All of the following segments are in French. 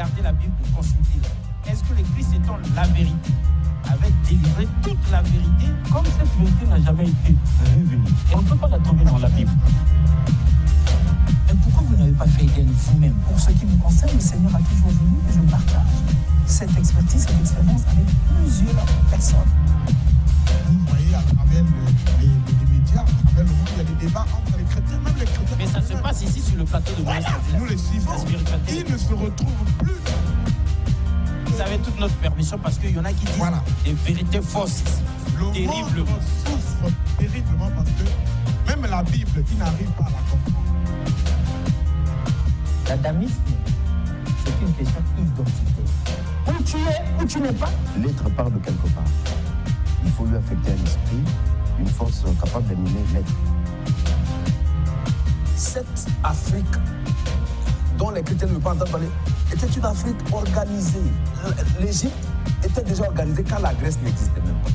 regarder la Bible, de consulter. Est-ce que le Christ étant la vérité avait délivré toute la vérité? Comme cette vérité n'a jamais été révélée, et on ne peut pas la trouver dans la Bible. Mais pourquoi vous n'avez pas fait Éden vous-même? Pour ce qui me concerne, le Seigneur a toujours voulu que je partage cette expertise, cette expérience avec plusieurs personnes. Vous voyez à travers les médias, à travers le monde, il y a des débats entre les chrétiens, même les chrétiens. Mais ça se passe ici sur le plateau de Voilà, nous les suivons. Ils ne se retrouvent plus. Vous avez toute notre permission parce qu'il y en a qui disent des vérités fausses. Le monde souffre terriblement parce que même la Bible, ils n'arrivent pas à la comprendre. L'adamisme, c'est une question d'identité. Où tu es, où tu n'es pas. L'être part de quelque part. Il faut lui affecter un esprit, une force capable d'animer l'être. Cette Afrique dont les chrétiens ne peuvent pas entendre parler était une Afrique organisée. L'Égypte était déjà organisée quand la Grèce n'existait même pas.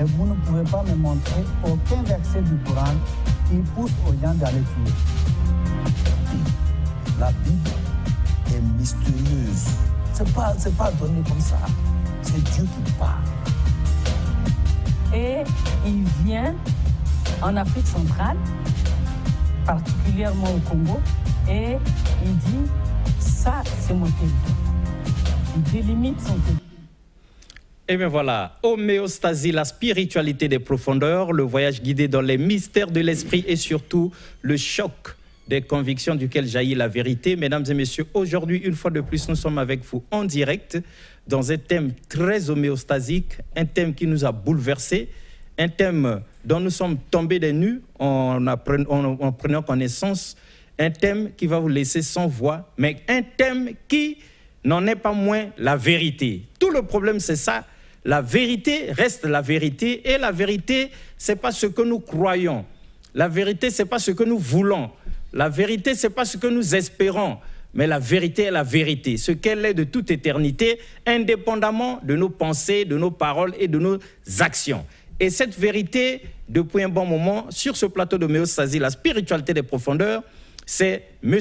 Et vous ne pouvez pas me montrer aucun verset du Coran qui pousse aux gens d'aller tuer. La Bible est mystérieuse. C'est pas donné comme ça. C'est Dieu qui parle. Et il vient en Afrique centrale, particulièrement au Congo, et il dit, ça c'est mon territoire. Il délimite son territoire. Et bien voilà, homéostasie, la spiritualité des profondeurs, le voyage guidé dans les mystères de l'esprit et surtout le choc des convictions duquel jaillit la vérité. Mesdames et messieurs, aujourd'hui, une fois de plus, nous sommes avec vous en direct dans un thème très homéostasique, un thème qui nous a bouleversés, un thème dont nous sommes tombés des nues en prenant connaissance, un thème qui va vous laisser sans voix, mais un thème qui n'en est pas moins la vérité. Tout le problème, c'est ça. La vérité reste la vérité et la vérité, ce n'est pas ce que nous croyons. La vérité, ce n'est pas ce que nous voulons. La vérité, ce n'est pas ce que nous espérons. Mais la vérité est la vérité, ce qu'elle est de toute éternité, indépendamment de nos pensées, de nos paroles et de nos actions. Et cette vérité, depuis un bon moment, sur ce plateau de Homéostasie, la spiritualité des profondeurs, c'est M.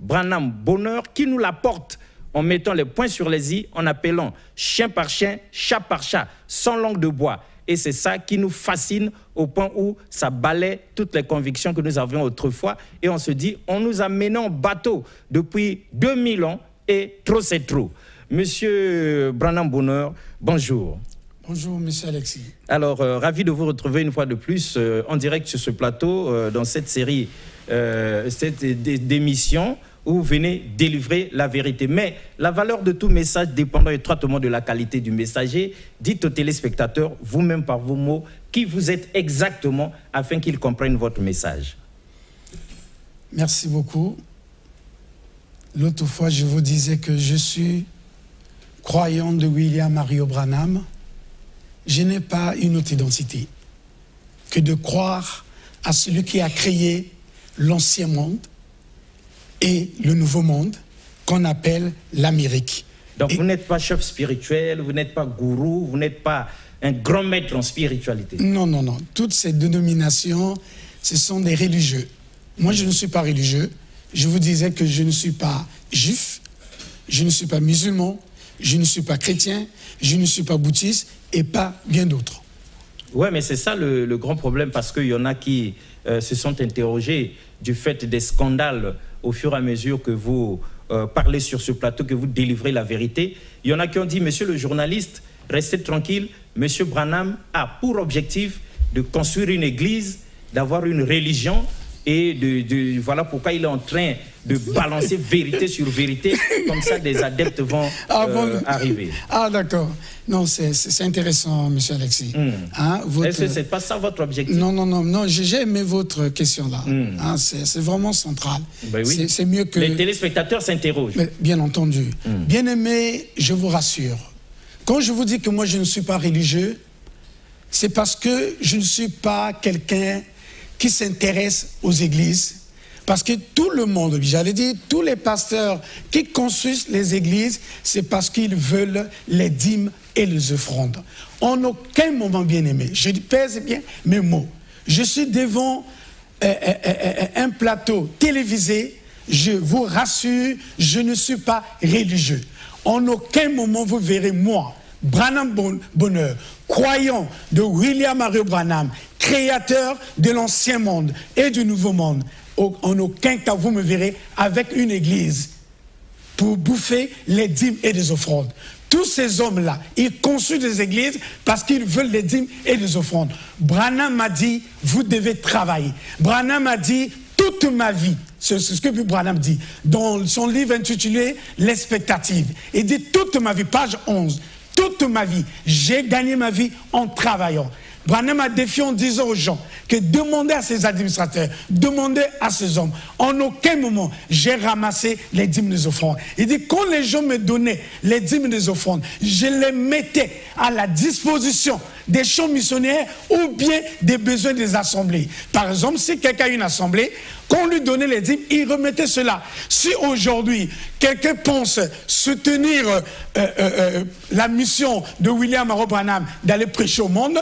Branham Bonheur qui nous l'apporte en mettant les points sur les i, en appelant chien par chien, chat par chat, sans langue de bois. Et c'est ça qui nous fascine au point où ça balaie toutes les convictions que nous avions autrefois. Et on se dit, on nous a menés en bateau depuis 2000 ans et trop c'est trop. Monsieur Branham Bonheur, bonjour. Bonjour, monsieur Alexis. Alors, ravi de vous retrouver une fois de plus en direct sur ce plateau, dans cette série d'émissions où vous venez délivrer la vérité. Mais la valeur de tout message dépendant étroitement de la qualité du messager. Dites aux téléspectateurs, vous-même par vos mots, qui vous êtes exactement afin qu'ils comprennent votre message. Merci beaucoup. L'autre fois, je vous disais que je suis croyant de William Mario Branham. Je n'ai pas une autre identité que de croire à celui qui a créé l'ancien monde et le nouveau monde qu'on appelle l'Amérique. Donc vous n'êtes pas chef spirituel, vous n'êtes pas gourou, vous n'êtes pas un grand maître en spiritualité. Non, non, non. Toutes ces dénominations, ce sont des religieux. Moi, je ne suis pas religieux. Je vous disais que je ne suis pas juif, je ne suis pas musulman, je ne suis pas chrétien, je ne suis pas bouddhiste et pas bien d'autres. Oui, mais c'est ça le grand problème, parce qu'il y en a qui se sont interrogés du fait des scandales au fur et à mesure que vous parlez sur ce plateau, que vous délivrez la vérité. Il y en a qui ont dit, monsieur le journaliste, restez tranquille, monsieur Branham a pour objectif de construire une église, d'avoir une religion, et voilà pourquoi il est en train de balancer vérité sur vérité, comme ça des adeptes vont arriver. Ah d'accord. Non, c'est intéressant, monsieur Alexis. Hein, est-ce que ce n'est pas ça votre objectif? Non, non, non, non, j'ai aimé votre question là. Hein, c'est vraiment central. Ben oui. C'est mieux que... Les téléspectateurs s'interrogent. Bien entendu. Bien aimé, je vous rassure. Quand je vous dis que moi je ne suis pas religieux, c'est parce que je ne suis pas quelqu'un qui s'intéresse aux églises. Parce que tout le monde, j'allais dire, tous les pasteurs qui construisent les églises, c'est parce qu'ils veulent les dîmes et les offrandes. En aucun moment, bien aimé, je pèse bien mes mots, je suis devant un plateau télévisé je vous rassure, je ne suis pas religieux. En aucun moment vous verrez moi, Branham Bonheur, croyant de William Mario Branham, créateur de l'ancien monde et du nouveau monde. En aucun cas vous me verrez avec une église pour bouffer les dîmes et les offrandes. Tous ces hommes-là, ils construisent des églises parce qu'ils veulent les dîmes et les offrandes. Branham m'a dit, vous devez travailler. Branham m'a dit, toute ma vie, c'est ce que Branham dit, dans son livre intitulé « L'expectative ». Il dit, toute ma vie, page 11, toute ma vie, j'ai gagné ma vie en travaillant. Branham a défié en disant aux gens que demandez à ses administrateurs, demandez à ces hommes. En aucun moment, j'ai ramassé les dîmes des offrandes. Il dit, quand les gens me donnaient les dîmes des offrandes, je les mettais à la disposition des champs missionnaires ou bien des besoins des assemblées. Par exemple, si quelqu'un a une assemblée, quand on lui donnait les dîmes, il remettait cela. Si aujourd'hui, quelqu'un pense soutenir la mission de William Mario Branham d'aller prêcher au monde,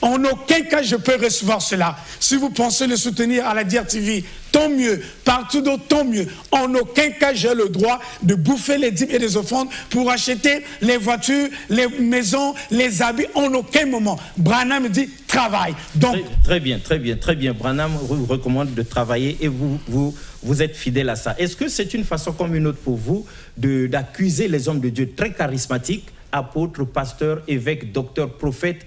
en aucun cas je peux recevoir cela. Si vous pensez le soutenir à la DRTV, tant mieux. Partout d'autre, tant mieux. En aucun cas j'ai le droit de bouffer les dîmes et les offrandes pour acheter les voitures, les maisons, les habits. En aucun moment. Branham dit travaille. Donc, très bien. Branham vous recommande de travailler et vous êtes fidèle à ça. Est-ce que c'est une façon comme une autre pour vous d'accuser les hommes de Dieu très charismatiques, apôtres, pasteurs, évêques, docteurs, prophètes,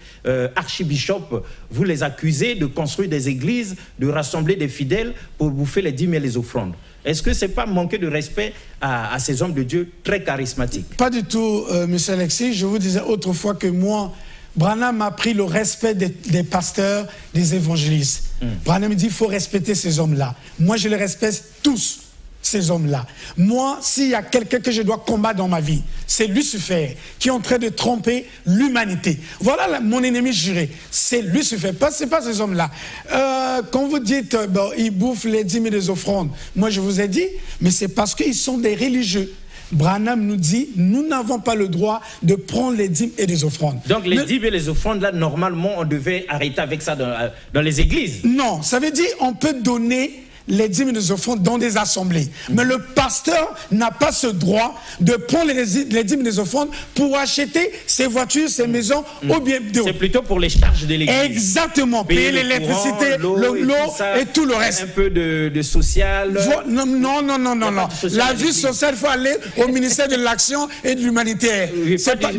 archibishops, vous les accusez de construire des églises, de rassembler des fidèles pour bouffer les dîmes et les offrandes? Est-ce que ce n'est pas manquer de respect à ces hommes de Dieu très charismatiques? Pas du tout, monsieur Alexis. Je vous disais autrefois que moi, Branham a pris le respect des pasteurs, des évangélistes. Branham dit qu'il faut respecter ces hommes-là. Moi, je les respecte tous, ces hommes-là. Moi, s'il y a quelqu'un que je dois combattre dans ma vie, c'est Lucifer, qui est en train de tromper l'humanité. Voilà mon ennemi juré. C'est Lucifer, ce n'est pas ces hommes-là. Quand vous dites, bon, ils bouffent les dîmes et les offrandes, moi je vous ai dit, mais c'est parce qu'ils sont des religieux. Branham nous dit, nous n'avons pas le droit de prendre les dîmes et les offrandes. Donc les dîmes et les offrandes, là, normalement, on devait arrêter avec ça dans les églises. Non, ça veut dire on peut donner les dîmes et les offrandes dans des assemblées. Mais le pasteur n'a pas ce droit de prendre les dîmes et les offrandes pour acheter ses voitures, ses maisons, ou bien... C'est plutôt pour les charges de l'église. Exactement. Payer l'électricité, l'eau et tout le reste. Un peu de social. Non. La vie sociale, il faut aller au ministère de l'Action et de l'Humanitaire.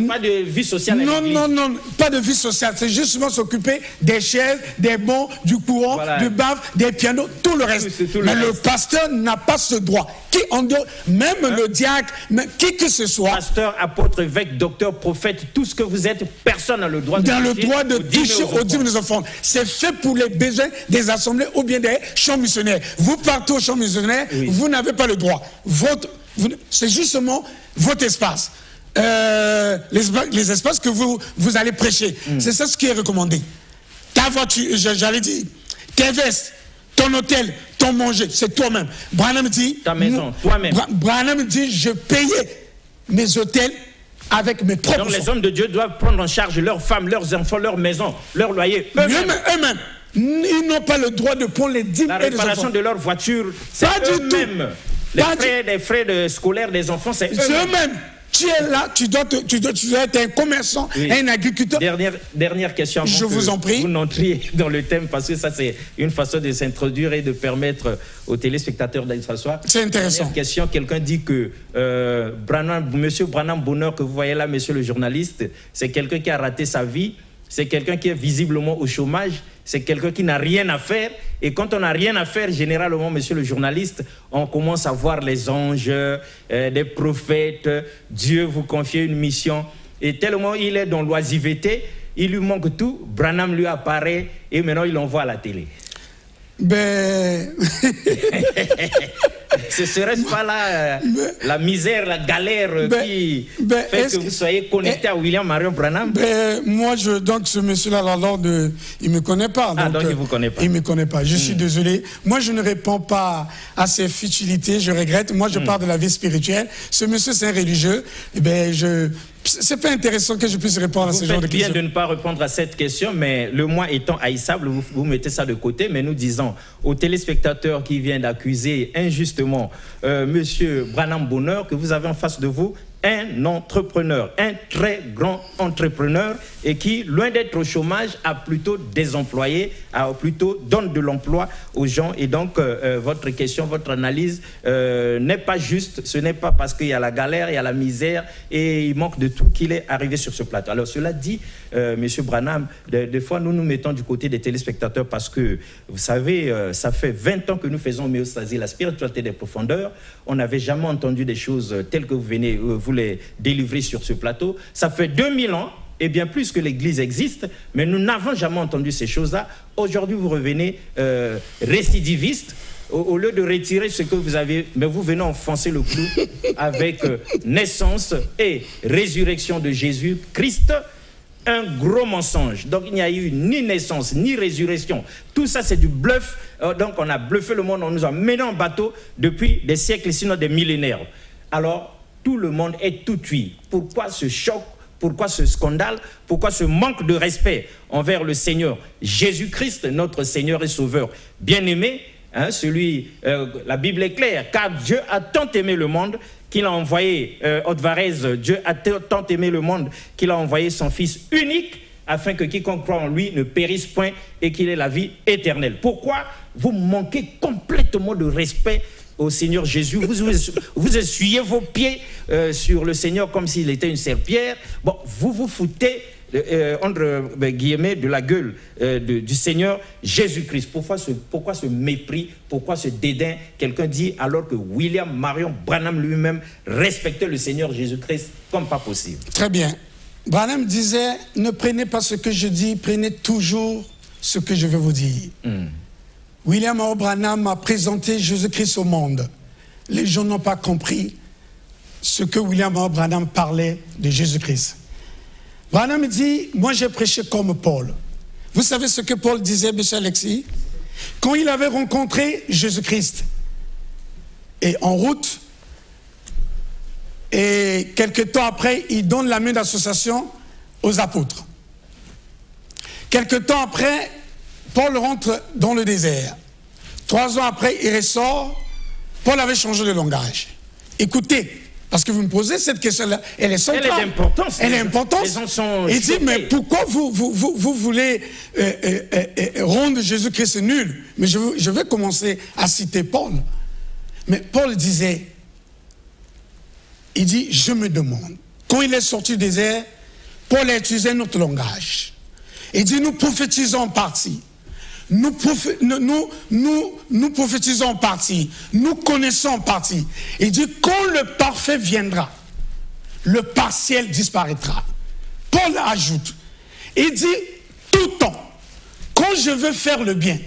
Pas de vie sociale. Non, pas de vie sociale. C'est justement s'occuper des chaises, des bons, du courant, voilà, du baf, des pianos, tout le reste. Mais le pasteur n'a pas ce droit. Qui en dehors, même le diacre, qui que ce soit. Pasteur, apôtre, évêque, docteur, prophète, tout ce que vous êtes, personne n'a le droit de toucher aux dîmes des offrandes. C'est fait pour les besoins des assemblées ou bien des champs missionnaires. Vous partez aux champs missionnaires, vous n'avez pas le droit. C'est justement votre espace. Les espaces que vous allez prêcher. C'est ça ce qui est recommandé. Ta voiture, j'allais dire, tes vestes, ton hôtel, ton manger, c'est toi-même. Branham dit... Ta maison, toi-même. Branham dit, je payais mes hôtels avec mes propres fonds. Donc les hommes de Dieu doivent prendre en charge leurs femmes, leurs enfants, leurs maisons, leurs loyers. Eux-mêmes. Ils n'ont pas le droit de prendre les dîmes et les enfants. La réparation de leur voiture, c'est eux-mêmes. Les frais scolaires des enfants, c'est eux-mêmes. Tu es là, tu dois être un commerçant, un agriculteur. Dernière question. Je vous en prie. Vous n'entriez dans le thème parce que ça, c'est une façon de s'introduire et de permettre aux téléspectateurs d'aller s'asseoir. C'est intéressant. Dernière question. Quelqu'un dit que monsieur Branham Bonheur, que vous voyez là, monsieur le journaliste, c'est quelqu'un qui a raté sa vie. C'est quelqu'un qui est visiblement au chômage, c'est quelqu'un qui n'a rien à faire. Et quand on n'a rien à faire, généralement, monsieur le journaliste, on commence à voir les anges, des prophètes, Dieu vous confie une mission. Et tellement il est dans l'oisiveté, il lui manque tout, Branham lui apparaît et maintenant il l'envoie à la télé. Ce serait-ce pas là la misère, la galère qui fait que vous soyez connecté à William Marion Branham? Moi, donc ce monsieur-là, il ne me connaît pas. Donc il ne vous connaît pas. Il ne me connaît pas. Je suis désolé. Moi, je ne réponds pas à ces futilités. Je regrette. Moi, je parle de la vie spirituelle. Ce monsieur, c'est un religieux. C'est pas intéressant que je puisse répondre à ce genre de questions. Vous faites bien de ne pas répondre à cette question, mais le moi étant haïssable, vous mettez ça de côté, mais nous disons aux téléspectateurs qui viennent d'accuser injustement Monsieur Branham Bonheur que vous avez en face de vous un entrepreneur, un très grand entrepreneur et qui, loin d'être au chômage, a plutôt des employés, plutôt donne de l'emploi aux gens. Et donc, votre question, votre analyse n'est pas juste. Ce n'est pas parce qu'il y a la galère, il y a la misère et il manque de tout qu'il est arrivé sur ce plateau. Alors, cela dit, Monsieur Branham, des fois, nous nous mettons du côté des téléspectateurs parce que, vous savez, ça fait 20 ans que nous faisons homéostasie, la spiritualité des profondeurs. On n'avait jamais entendu des choses telles que vous venez, vous les délivrer sur ce plateau. Ça fait 2000 ans, et bien plus que l'Église existe, mais nous n'avons jamais entendu ces choses-là. Aujourd'hui, vous revenez récidiviste. Au lieu de retirer ce que vous avez, mais vous venez enfoncer le clou avec naissance et résurrection de Jésus-Christ. Un gros mensonge. Donc il n'y a eu ni naissance, ni résurrection. Tout ça c'est du bluff. Donc on a bluffé le monde, on nous a mené en bateau depuis des siècles, sinon des millénaires. Alors tout le monde est tout cuit. Pourquoi ce choc? Pourquoi ce scandale? Pourquoi ce manque de respect envers le Seigneur Jésus-Christ, notre Seigneur et Sauveur bien-aimé, hein, la Bible est claire, car Dieu a tant aimé le monde qu'il a envoyé, Haute-Varèse, Dieu a tant aimé le monde qu'il a envoyé son Fils unique afin que quiconque croit en lui ne périsse point et qu'il ait la vie éternelle. Pourquoi vous manquez complètement de respect au Seigneur Jésus? Vous essuyez vos pieds sur le Seigneur comme s'il était une serpillière. Bon, vous vous foutez entre guillemets de la gueule du Seigneur Jésus-Christ. Pourquoi ce mépris? Pourquoi ce dédain? Quelqu'un dit alors que William Marion Branham lui-même respectait le Seigneur Jésus-Christ comme pas possible. Très bien. Branham disait, ne prenez pas ce que je dis, prenez toujours ce que je vais vous dire. William Marion Branham a présenté Jésus-Christ au monde. Les gens n'ont pas compris ce que William Marion Branham parlait de Jésus-Christ. Branham dit, moi j'ai prêché comme Paul. Vous savez ce que Paul disait, M. Alexis? Quand il avait rencontré Jésus-Christ, et en route, et quelques temps après, il donne la main d'association aux apôtres. Quelques temps après, Paul rentre dans le désert. 3 ans après, il ressort. Paul avait changé de langage. Écoutez, parce que vous me posez cette question-là, elle est centrale. Elle est d'importance. Elle est importante. Il dit, mais pourquoi vous voulez rendre Jésus-Christ nul? Mais je vais commencer à citer Paul. Mais Paul disait, il dit, je me demande. Quand il est sorti du désert, Paul a utilisé notre langage. Il dit, nous prophétisons en partie. Nous prophétisons en partie, nous connaissons en partie. Il dit, quand le parfait viendra, le partiel disparaîtra. Paul ajoute, il dit, tout temps, quand je veux faire le bien,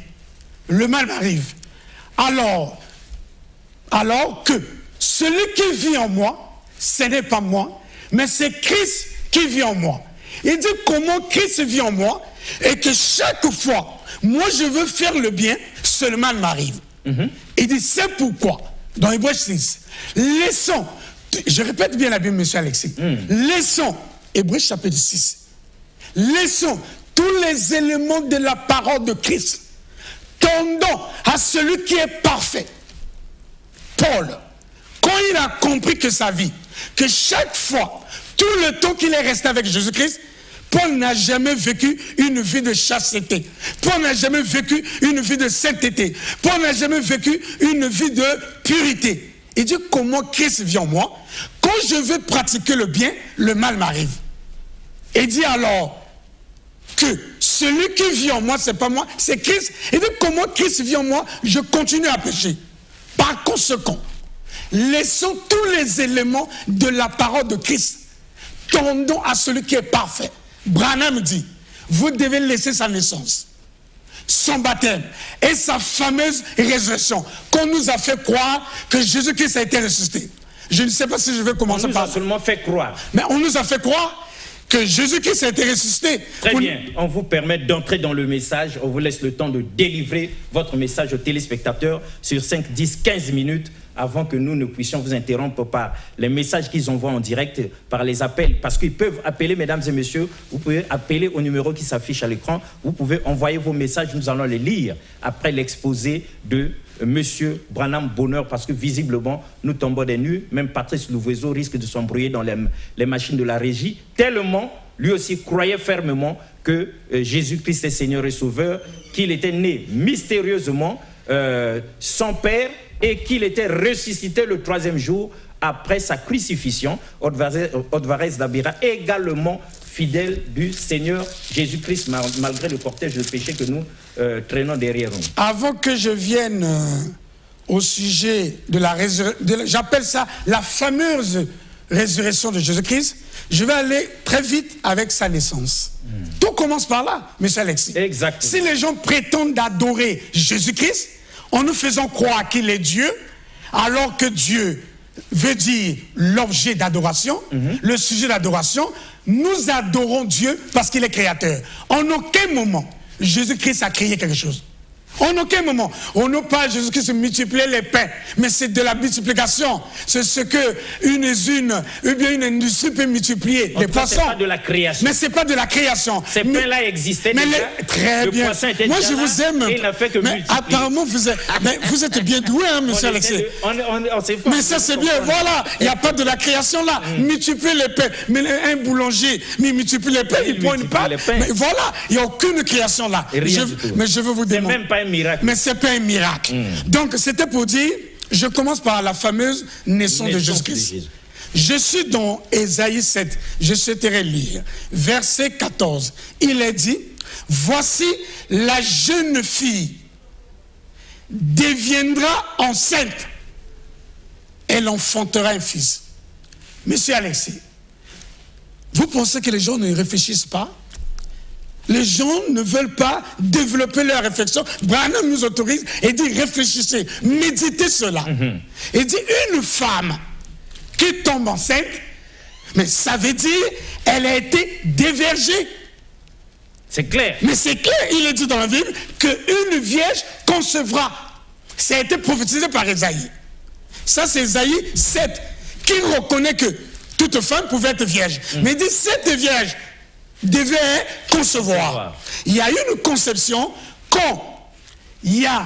le mal m'arrive. Alors que celui qui vit en moi, ce n'est pas moi, mais c'est Christ qui vit en moi. Il dit, comment Christ vit en moi, et que chaque fois, moi je veux faire le bien, ce mal m'arrive. Il dit, c'est pourquoi, dans Hébreux 6, laissons, je répète bien la Bible, M. Alexis, laissons, Hébreux chapitre 6, laissons tous les éléments de la parole de Christ, tendant à celui qui est parfait. Paul, quand il a compris que sa vie, que chaque fois, tout le temps qu'il est resté avec Jésus-Christ, Paul n'a jamais vécu une vie de chasteté. Paul n'a jamais vécu une vie de sainteté. Paul n'a jamais vécu une vie de pureté. Il dit, comment Christ vit en moi? Quand je veux pratiquer le bien, le mal m'arrive. Il dit alors que celui qui vit en moi, c'est pas moi, c'est Christ. Il dit, comment Christ vit en moi? Je continue à pécher. Par conséquent, laissons tous les éléments de la parole de Christ, tendons à celui qui est parfait. Branham dit, vous devez laisser sa naissance, son baptême et sa fameuse résurrection qu'on nous a fait croire que Jésus-Christ a été ressuscité. Je ne sais pas si je vais commencer par... On nous a seulement fait croire. Mais on nous a fait croire que Jésus-Christ a été ressuscité. Très bien, on vous permet d'entrer dans le message, on vous laisse le temps de délivrer votre message aux téléspectateurs sur 5, 10, 15 minutes. avant que nous ne puissions vous interrompre par les messages qu'ils envoient en direct, par les appels, parce qu'ils peuvent appeler, mesdames et messieurs, vous pouvez appeler au numéro qui s'affiche à l'écran, vous pouvez envoyer vos messages, nous allons les lire après l'exposé de Monsieur Branham Bonheur, parce que visiblement, nous tombons des nues, même Patrice Louvezeau risque de s'embrouiller dans les machines de la régie, tellement lui aussi croyait fermement que Jésus-Christ est Seigneur et Sauveur, qu'il était né mystérieusement sans père et qu'il était ressuscité le 3e jour après sa crucifixion. Odvarez d'Abira, également fidèle du Seigneur Jésus-Christ, malgré le cortège de péché que nous traînons derrière nous. Avant que je vienne au sujet de la résurrection, j'appelle ça la fameuse résurrection de Jésus-Christ, je vais aller très vite avec sa naissance. Tout commence par là, M. Alexis. Exactement. Si les gens prétendent adorer Jésus-Christ, en nous faisant croire qu'il est Dieu, alors que Dieu veut dire l'objet d'adoration, le sujet d'adoration, nous adorons Dieu parce qu'il est créateur. En aucun moment, Jésus-Christ a créé quelque chose. En aucun moment, on ne parle de Jésus-Christ de multiplier les pains, mais c'est de la multiplication. C'est ce que une industrie peut multiplier. Les poissons. C'est pas de la création. Mais c'est pas de la création. Ces pains-là existaient déjà. Très bien. Moi, je vous aime. Et il n'a fait que mais multiplier. Apparemment, vous êtes bien doué, hein, monsieur Alexis. Mais ça, c'est bien. Voilà. Il n'y a pas de la création là. Multiplier les pains. Mais un boulanger, il multiplie les pains, il prend une pâte. Mais voilà. Il n'y a aucune création là. Mais je veux vous demander. Même pas un miracle. Mais ce n'est pas un miracle. Donc, c'était pour dire, je commence par la fameuse naissance de Jésus-Christ. Je suis dans Ésaïe 7, je souhaiterais lire, verset 14. Il est dit, voici la jeune fille deviendra enceinte. Elle enfantera un fils. Monsieur Alexis, vous pensez que les gens ne réfléchissent pas? Les gens ne veulent pas développer leur réflexion. Branham nous autorise et dit réfléchissez, méditez cela. Et dit une femme qui tombe enceinte, mais ça veut dire elle a été dévergée. C'est clair. Mais c'est clair, il est dit dans la Bible qu'une vierge concevra. Ça a été prophétisé par Ésaïe. Ça c'est Ésaïe 7 qui reconnaît que toute femme pouvait être vierge. Mais il dit cette vierge devait concevoir. Il y a une conception quand il y a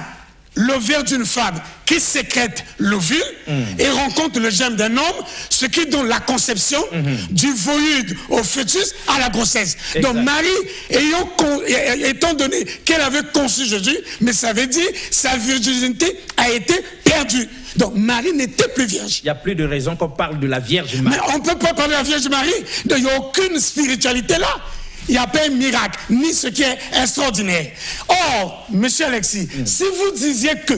l'ovaire d'une femme qui sécrète l'ovule et rencontre le germe d'un homme, ce qui donne la conception du voyude au fœtus à la grossesse. Exact. Donc Marie, étant donné qu'elle avait conçu Jésus, mais ça veut dire sa virginité a été perdue. Donc Marie n'était plus vierge. Il n'y a plus de raison qu'on parle de la Vierge Marie. Mais on ne peut pas parler de la Vierge Marie. Donc il n'y a aucune spiritualité là. Il n'y a pas un miracle, ni ce qui est extraordinaire. Or, monsieur Alexis, si vous disiez que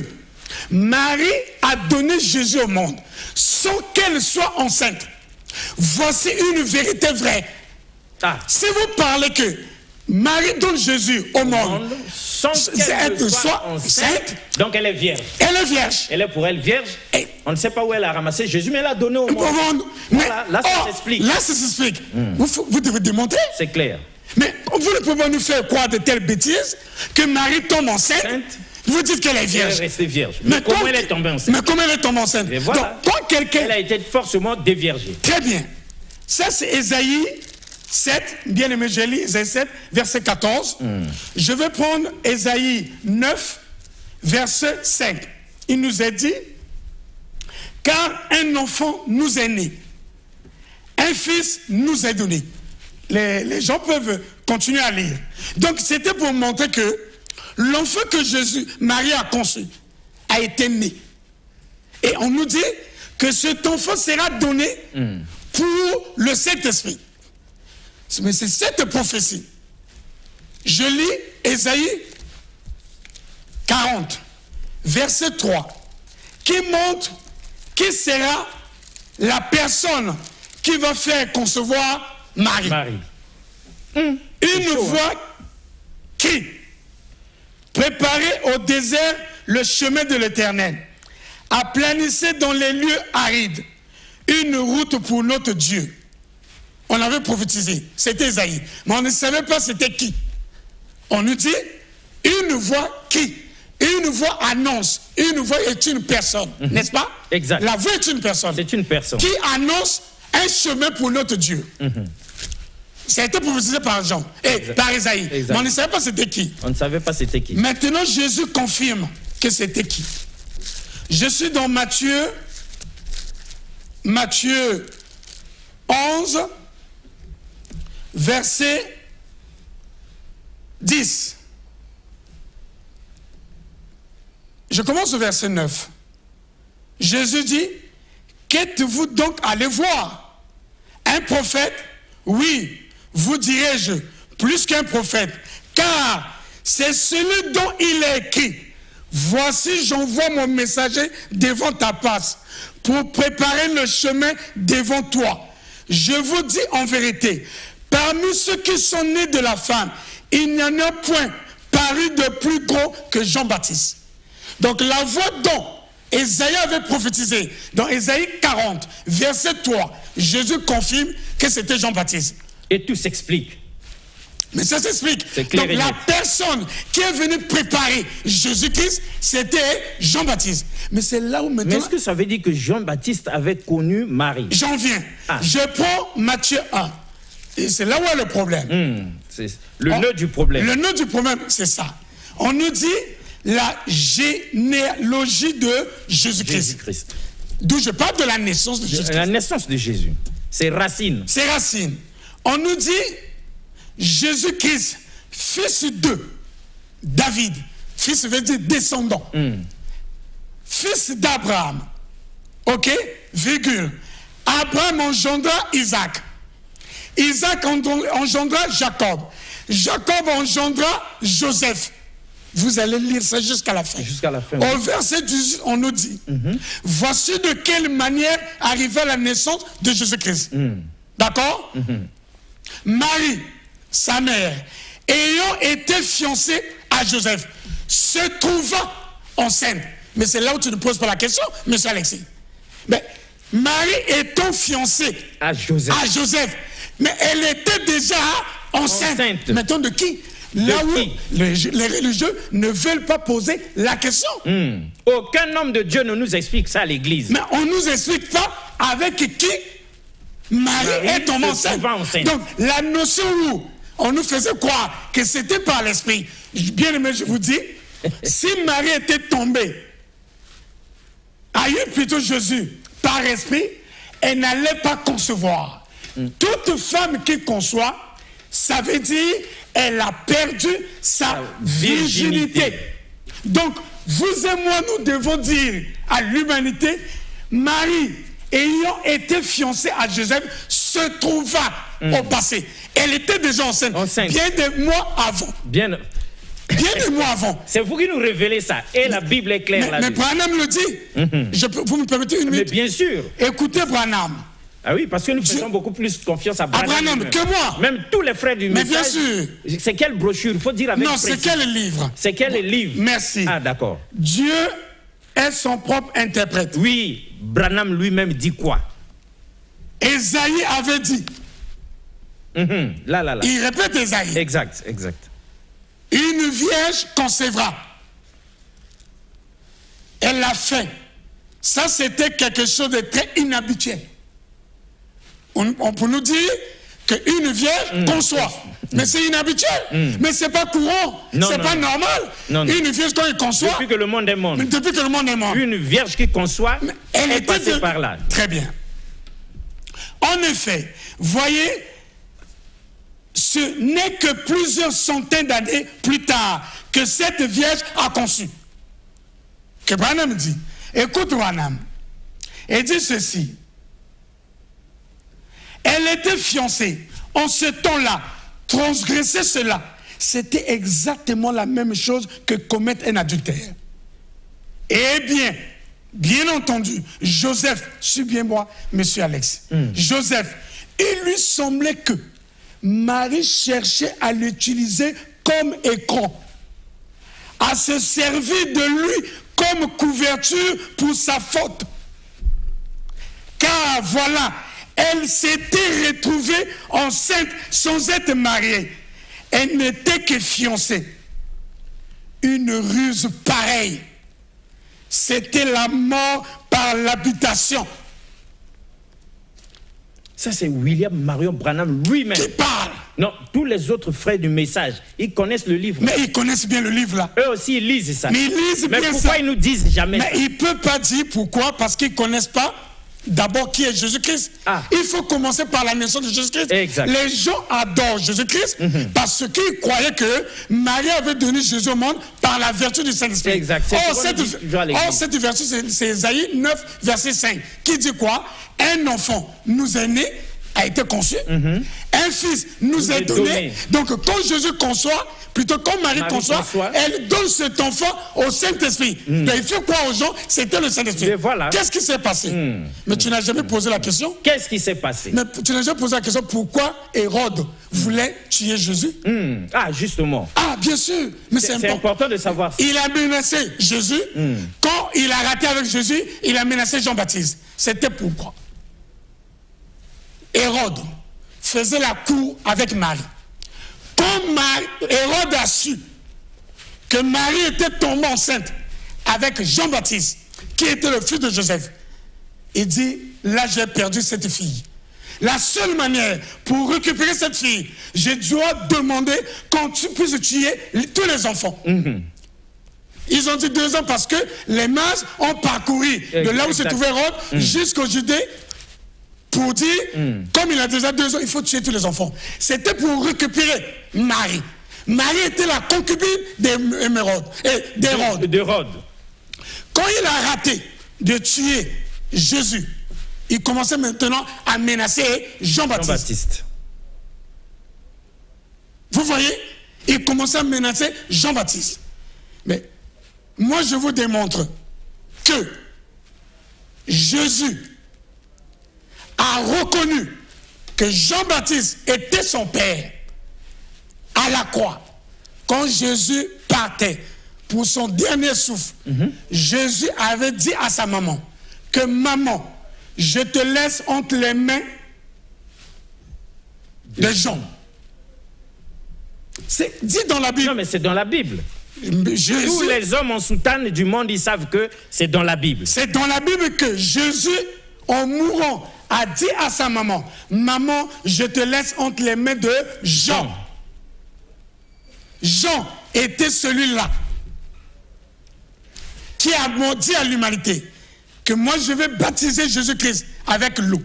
Marie a donné Jésus au monde sans qu'elle soit enceinte, voici une vérité vraie. Si vous parlez que Marie donne Jésus au monde sans qu'elle soit enceinte, donc elle est vierge. Elle est vierge. Elle est pour elle vierge. On ne sait pas où elle a ramassé Jésus, mais elle a donné au monde. Voilà, là, ça s'explique. Là, ça s'explique. Vous devez démontrer. C'est clair. Mais vous ne pouvez pas nous faire croire de telles bêtises que Marie tombe enceinte. Vous dites qu'elle est vierge. Elle est restée vierge. Mais comment elle est tombée enceinte? Mais comment elle est tombée enceinte? Voilà. Donc, quand quelqu'un... Elle a été forcément déviergée. Très bien. Ça, c'est Ésaïe 7. Bien aimé, je lis Ésaïe 7, verset 14. Je vais prendre Ésaïe 9, verset 5. Il nous est dit, car un enfant nous est né, un fils nous est donné. Les gens peuvent continuer à lire. Donc, c'était pour montrer que l'enfant que Marie a conçu, a été né. Et on nous dit que cet enfant sera donné pour le Saint-Esprit. Mais c'est cette prophétie. Je lis Ésaïe 40, verset 3, qui montre qui sera la personne qui va faire concevoir Marie. Une voix qui préparez au désert le chemin de l'Éternel, aplanissez dans les lieux arides une route pour notre Dieu. On avait prophétisé, c'était Ésaïe, mais on ne savait pas c'était qui. On nous dit une voix qui, une voix annonce, une voix est une personne, n'est-ce pas? Exact. La voix est une personne. C'est une personne. Qui annonce un chemin pour notre Dieu. Ça a été prophétisé par Jean et par Isaïe. Exact. Mais on ne savait pas c'était qui. On ne savait pas c'était qui. Maintenant, Jésus confirme que c'était qui. Je suis dans Matthieu 11, verset 10. Je commence au verset 9. Jésus dit, qu'êtes-vous donc allé voir? Un prophète? Oui, vous dirai-je, plus qu'un prophète, car c'est celui dont il est écrit. Voici, j'envoie mon messager devant ta place pour préparer le chemin devant toi. Je vous dis en vérité, parmi ceux qui sont nés de la femme, il n'y en a point paru de plus gros que Jean-Baptiste. Donc la voix dont Ésaïe avait prophétisé, dans Ésaïe 40, verset 3, Jésus confirme que c'était Jean-Baptiste. Et tout s'explique. Mais ça s'explique. Donc la personne qui est venue préparer Jésus-Christ, c'était Jean-Baptiste. Mais c'est là où maintenant... Mais est-ce que ça veut dire que Jean-Baptiste avait connu Marie? J'en viens. Je prends Matthieu 1. Et c'est là où est le problème. C'est le nœud du problème. Le nœud du problème, c'est ça. On nous dit la généalogie de Jésus-Christ. D'où je parle de la naissance de Jésus-Christ. La naissance de Jésus. C'est racine. C'est racine. On nous dit Jésus-Christ, fils de David. Fils veut dire descendant. Fils d'Abraham. Ok? Virgule. Abraham engendra Isaac. Isaac engendra Jacob. Jacob engendra Joseph. Vous allez lire ça jusqu'à la fin. Jusqu'à la fin. Au verset 18, on nous dit, voici de quelle manière arriva la naissance de Jésus-Christ. D'accord? Marie, sa mère, ayant été fiancée à Joseph, se trouva enceinte. Mais c'est là où tu ne poses pas la question, M. Alexis. Mais Marie étant fiancée à Joseph, mais elle était déjà enceinte. Maintenant de qui? Là où les religieux ne veulent pas poser la question. Aucun homme de Dieu ne nous explique ça à l'église. Mais on ne nous explique pas avec qui Marie est tombée enceinte. Donc la notion où on nous faisait croire que c'était par l'esprit. Bien aimé, je vous dis, si Marie était tombée, a eu plutôt Jésus par esprit, elle n'allait pas concevoir. Toute femme qui conçoit, ça veut dire elle a perdu sa virginité. Donc, vous et moi, nous devons dire à l'humanité, Marie, ayant été fiancée à Joseph, se trouva au passé. Elle était déjà enceinte. Bien des mois avant. Bien des mois avant. C'est vous qui nous révélez ça. Et la Bible est claire là-dessus. Mais Branham le dit. Vous me permettez une minute? Mais bien sûr. Écoutez Branham. Ah oui, parce que nous faisons beaucoup plus confiance à Branham que moi. Même tous les frères du message. Mais bien sûr. C'est quelle brochure? Il faut dire avec précision. Non, c'est quel livre? C'est quel livre? Merci. Ah, d'accord. Dieu est son propre interprète. Oui, Branham lui-même dit quoi? Ésaïe avait dit. Là. Il répète Ésaïe. Exact. Une vierge concevra. Elle l'a fait. Ça, c'était quelque chose de très inhabituel. On peut nous dire qu'une vierge conçoit. Mais c'est inhabituel. Mais c'est pas courant. C'est pas normal. Une vierge, quand elle conçoit. Depuis que le monde est monde. Une vierge qui conçoit, elle est passée par là. Très bien. En effet, voyez, ce n'est que plusieurs centaines d'années plus tard que cette vierge a conçu. Que Branham dit. Écoute Branham. Il dit ceci. Elle était fiancée. En ce temps-là, transgresser cela, c'était exactement la même chose que commettre un adultère. Eh bien entendu, Joseph, suis bien moi, monsieur Alex. Joseph, il lui semblait que Marie cherchait à l'utiliser comme écran, à se servir de lui comme couverture pour sa faute. Car voilà, elle s'était retrouvée enceinte sans être mariée. Elle n'était que fiancée. Une ruse pareille c'était la mort par l'habitation. Ça, c'est William Marion Branham lui-même. Qui parle. Non, tous les autres frères du message, ils connaissent le livre. Mais ils connaissent bien le livre là. Eux aussi, ils lisent ça. Mais ils lisent mais bien pourquoi ça. ils nous disent jamais Mais ça? ils ne peuvent pas dire pourquoi, parce qu'ils ne connaissent pas d'abord qui est Jésus-Christ. Ah. Il faut commencer par la naissance de Jésus-Christ. Exact. Les gens adorent Jésus-Christ parce qu'ils croyaient que Marie avait donné Jésus au monde par la vertu du Saint-Esprit. Exact. Or, cette vertu, c'est Ésaïe 9, verset 5, qui dit quoi? Un enfant nous est né, a été conçu, un fils nous est donné. Donc quand Jésus conçoit, plutôt quand Marie conçoit, elle donne cet enfant au Saint-Esprit. Mais il faut croire aux gens, c'était le Saint-Esprit. Voilà. Qu'est-ce qui s'est passé? Mais tu n'as jamais posé la question. Qu'est-ce qui s'est passé? Mais tu n'as jamais posé la question pourquoi Hérode voulait tuer Jésus? Ah, justement. Ah, bien sûr. Mais c'est important de savoir ça. Il a menacé Jésus. Quand il a raté avec Jésus, il a menacé Jean-Baptiste. C'était pourquoi Hérode faisait la cour avec Marie. Quand Hérode a su que Marie était tombée enceinte avec Jean-Baptiste, qui était le fils de Joseph, il dit, là j'ai perdu cette fille. La seule manière pour récupérer cette fille, je dois demander qu'on puisse tuer tous les enfants. Ils ont dit 2 ans parce que les mages ont parcouru de là où se trouvait Hérode jusqu'au Judée pour dire, comme il a déjà 2 ans, il faut tuer tous les enfants. C'était pour récupérer Marie. Marie était la concubine d'Hérode. Quand il a raté de tuer Jésus, il commençait maintenant à menacer Jean-Baptiste. Vous voyez? Il commençait à menacer Jean-Baptiste. Mais moi, je vous démontre que Jésus a reconnu que Jean-Baptiste était son père à la croix. Quand Jésus partait pour son dernier souffle, Jésus avait dit à sa maman que maman, je te laisse entre les mains de Jean. C'est dit dans la Bible. Non, mais c'est dans la Bible. Jésus, tous les hommes en soutane du monde, ils savent que c'est dans la Bible. C'est dans la Bible que Jésus, en mourant, a dit à sa maman, maman, je te laisse entre les mains de Jean. Jean était celui-là qui a dit à l'humanité que moi je vais baptiser Jésus-Christ avec l'eau.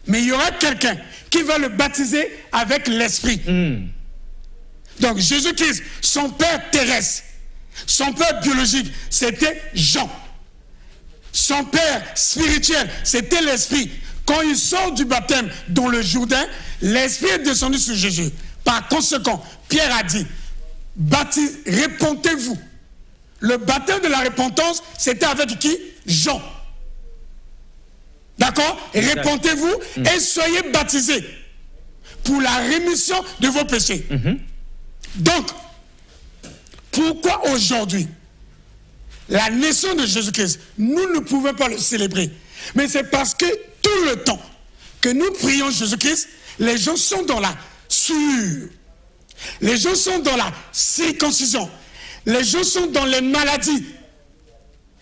Mais il y aura quelqu'un qui va le baptiser avec l'esprit. Donc Jésus-Christ, son père terrestre, son père biologique, c'était Jean. Son père spirituel, c'était l'esprit. Quand il sort du baptême dans le Jourdain, l'esprit est descendu sur Jésus. Par conséquent, Pierre a dit, répentez-vous. Le baptême de la repentance, c'était avec qui? Jean. D'accord? Répentez-vous et soyez baptisés pour la rémission de vos péchés. Donc, pourquoi aujourd'hui, la naissance de Jésus-Christ, nous ne pouvons pas le célébrer? Mais c'est parce que tout le temps que nous prions Jésus-Christ, les gens sont dans la souillure. Les gens sont dans la circoncision. Les gens sont dans les maladies.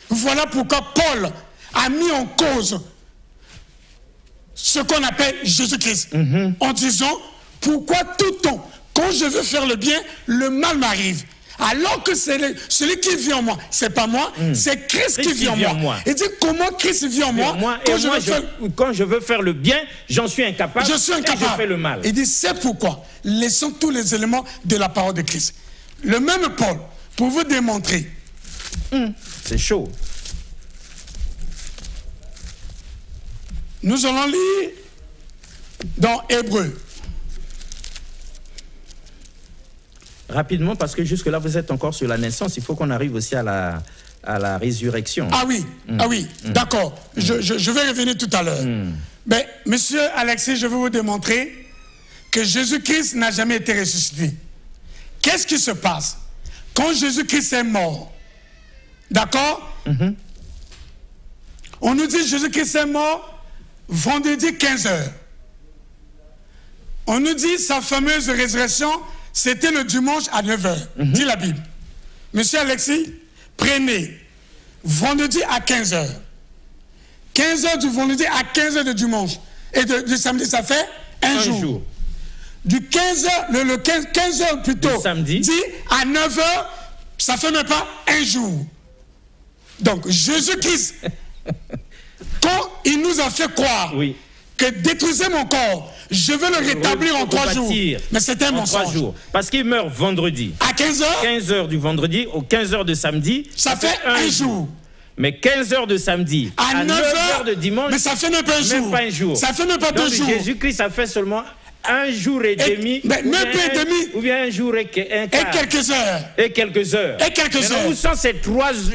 Voilà pourquoi Paul a mis en cause ce qu'on appelle Jésus-Christ. En disant, pourquoi tout le temps, quand je veux faire le bien, le mal m'arrive? Alors que c'est celui qui vit en moi, c'est pas moi, c'est Christ qui vit en moi. Il dit, comment Christ vit en moi? Quand je veux faire le bien, j'en suis incapable. Je suis incapable. Et je fais le mal. Il dit, c'est pourquoi, laissons tous les éléments de la parole de Christ. Le même Paul, pour vous démontrer. C'est chaud. Nous allons lire dans Hébreux. Rapidement, parce que jusque-là, vous êtes encore sur la naissance. Il faut qu'on arrive aussi à la résurrection. Ah oui, d'accord. Je vais revenir tout à l'heure. Mais, monsieur Alexis, je vais vous démontrer que Jésus-Christ n'a jamais été ressuscité. Qu'est-ce qui se passe? Quand Jésus-Christ est mort, d'accord? On nous dit Jésus-Christ est mort vendredi 15h. On nous dit sa fameuse résurrection, c'était le dimanche à 9h, dit la Bible. Monsieur Alexis, prenez vendredi à 15h. 15h du vendredi à 15h de dimanche. Et du samedi, ça fait un jour. Du 15h, le 15h plutôt, samedi dit à 9h, ça fait même pas un jour. Donc, Jésus-Christ, quand il nous a fait croire que détruisez mon corps, je veux le rétablir en 3 jours. Mais c'était un mensonge. 3 jours. Parce qu'il meurt vendredi. À 15h 15h du vendredi aux 15h de samedi. Ça fait un jour. Mais 15h de samedi à 9h de dimanche. Mais ça fait même pas un jour. Même pas un jour. Ça fait même pas 2 jours. Jésus-Christ a fait seulement un jour et demi. Mais même pas et demi. Ou bien un jour et un quart. Et quelques heures. Et quelques heures. Et quelques heures. Où sont ces 3 jours?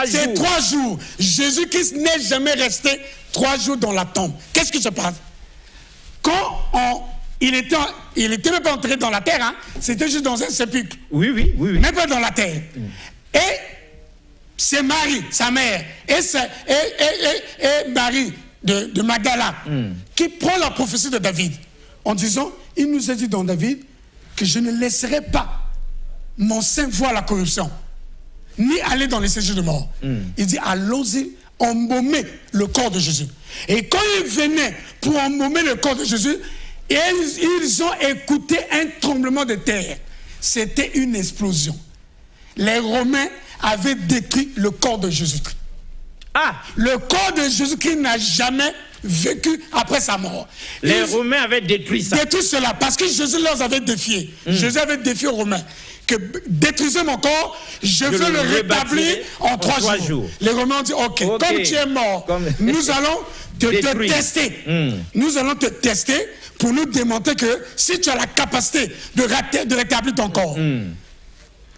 C'est 3 jours. Jésus-Christ n'est jamais resté 3 jours dans la tombe. Qu'est-ce qui se passe? Quand il était même pas entré dans la terre, hein, c'était juste dans un sépulcre. Oui. Même pas dans la terre. Et c'est Marie, sa mère, et Marie de Magdala, qui prend la prophétie de David, en disant, il nous a dit dans David, que je ne laisserai pas mon sein voir la corruption, ni aller dans les séjours de mort. Il dit, allons-y, embaumer le corps de Jésus. Et quand ils venaient pour embaumer le corps de Jésus, ils ont écouté un tremblement de terre. C'était une explosion. Les Romains avaient détruit le corps de Jésus-Christ. Le corps de Jésus-Christ n'a jamais vécu après sa mort. Les Romains avaient détruit ça. Détruit cela parce que Jésus leur avait défié. Jésus avait défié aux Romains que détruisez mon corps, je veux le rétablir en 3 jours. Les Romains ont dit, ok, comme tu es mort, nous allons te tester. Nous allons te tester pour nous démontrer que si tu as la capacité de rétablir ton corps.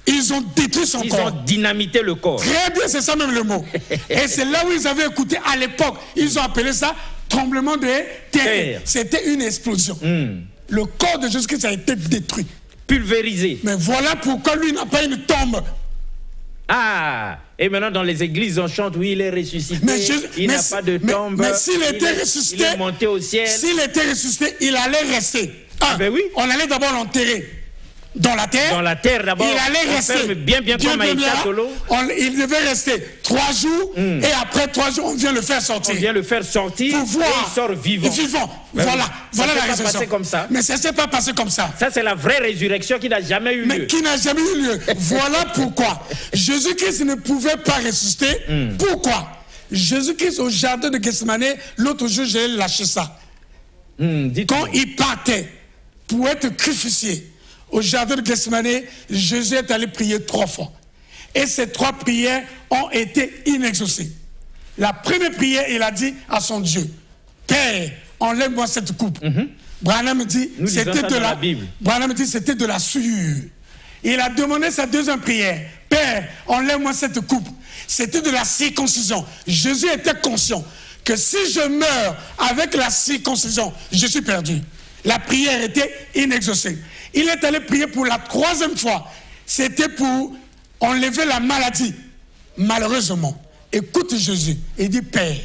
Ils ont détruit son corps. Ils ont dynamité le corps. Très bien, c'est ça même le mot. Et c'est là où ils avaient écouté à l'époque. Ils ont appelé ça tremblement de terre. C'était une explosion. Le corps de Jésus-Christ a été détruit. Pulvérisé. Mais voilà pourquoi lui n'a pas une tombe. Et maintenant dans les églises on chante, oui, il est ressuscité, il n'a pas de tombe. Mais s'il était ressuscité, il est monté au ciel. S'il était ressuscité, il allait rester. Oui. On allait d'abord l'enterrer. Dans la terre. Dans la terre d'abord. Il allait rester. Bien comme Maïka Tolo. Il devait rester 3 jours. Et après 3 jours, on vient le faire sortir. On vient le faire sortir. Pour voir. Et il sort vivant. Voilà la résurrection. Passé comme ça. Mais ça ne s'est pas passé comme ça. Ça, c'est la vraie résurrection qui n'a jamais eu lieu. Mais qui n'a jamais eu lieu. Voilà pourquoi. Jésus-Christ ne pouvait pas ressusciter. Pourquoi? Jésus-Christ au jardin de Gethsemane, l'autre jour, j'ai lâché ça. Quand il partait pour être crucifié, au jardin de Gethsemane, Jésus est allé prier 3 fois. Et ces 3 prières ont été inexaucées. La première prière, il a dit à son Dieu, Père, enlève-moi cette coupe. Branham dit, c'était de la souillure. Il a demandé sa deuxième prière, Père, enlève-moi cette coupe. C'était de la circoncision. Jésus était conscient que si je meurs avec la circoncision, je suis perdu. La prière était inexaucée. Il est allé prier pour la 3e fois. C'était pour enlever la maladie. Malheureusement, écoute Jésus et dit, Père,